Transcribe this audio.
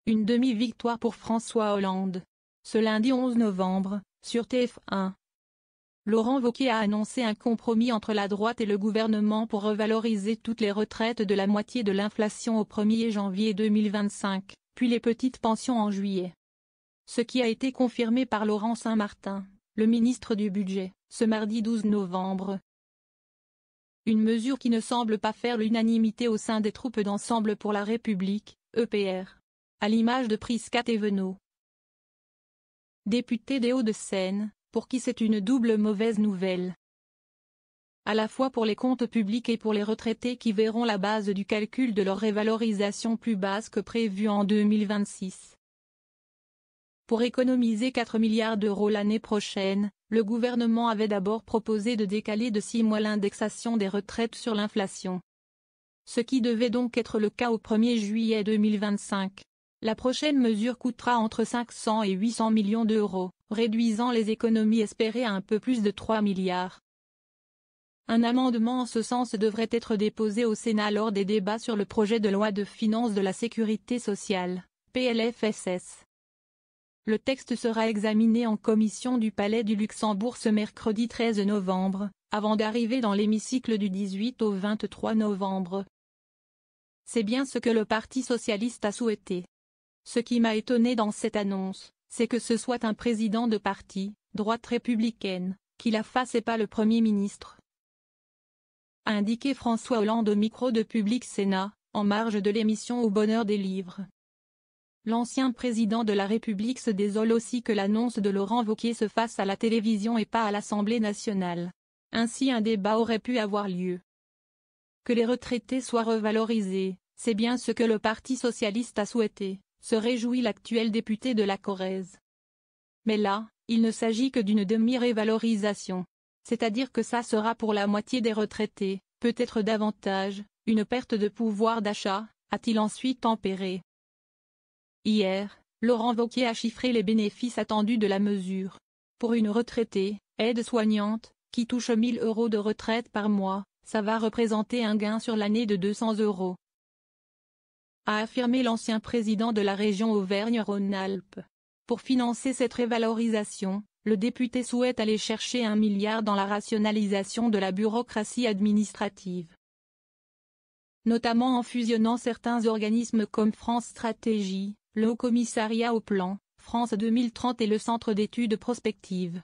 Une demi-victoire pour François Hollande. Ce lundi 11 novembre, sur TF1. Laurent Wauquiez a annoncé un compromis entre la droite et le gouvernement pour revaloriser toutes les retraites de la moitié de l'inflation au 1er janvier 2025, puis les petites pensions en juillet. Ce qui a été confirmé par Laurent Saint-Martin, le ministre du Budget, ce mardi 12 novembre. Une mesure qui ne semble pas faire l'unanimité au sein des troupes d'Ensemble pour la République, EPR. À l'image de Prisca Thévenot, député des Hauts-de-Seine, pour qui c'est une double mauvaise nouvelle. À la fois pour les comptes publics et pour les retraités qui verront la base du calcul de leur révalorisation plus basse que prévue en 2026. Pour économiser 4 milliards d'euros l'année prochaine, le gouvernement avait d'abord proposé de décaler de 6 mois l'indexation des retraites sur l'inflation. Ce qui devait donc être le cas au 1er juillet 2025. La prochaine mesure coûtera entre 500 et 800 millions d'euros, réduisant les économies espérées à un peu plus de 3 milliards. Un amendement en ce sens devrait être déposé au Sénat lors des débats sur le projet de loi de finances de la Sécurité sociale, PLFSS. Le texte sera examiné en commission du Palais du Luxembourg ce mercredi 13 novembre, avant d'arriver dans l'hémicycle du 18 au 23 novembre. C'est bien ce que le Parti socialiste a souhaité. Ce qui m'a étonné dans cette annonce, c'est que ce soit un président de parti, droite républicaine, qui la fasse et pas le Premier ministre. A indiqué François Hollande au micro de Public Sénat, en marge de l'émission Au bonheur des livres. L'ancien président de la République se désole aussi que l'annonce de Laurent Wauquiez se fasse à la télévision et pas à l'Assemblée nationale. Ainsi un débat aurait pu avoir lieu. Que les retraités soient revalorisés, c'est bien ce que le Parti socialiste a souhaité, se réjouit l'actuel député de la Corrèze. Mais là, il ne s'agit que d'une demi-révalorisation. C'est-à-dire que ça sera pour la moitié des retraités, peut-être davantage, une perte de pouvoir d'achat, a-t-il ensuite tempéré. Hier, Laurent Wauquiez a chiffré les bénéfices attendus de la mesure. Pour une retraitée, aide-soignante, qui touche 1 000 euros de retraite par mois, ça va représenter un gain sur l'année de 200 euros. A affirmé l'ancien président de la région Auvergne-Rhône-Alpes. Pour financer cette révalorisation, le député souhaite aller chercher 1 milliard dans la rationalisation de la bureaucratie administrative. Notamment en fusionnant certains organismes comme France Stratégie, le Haut Commissariat au Plan, France 2030 et le Centre d'études prospectives.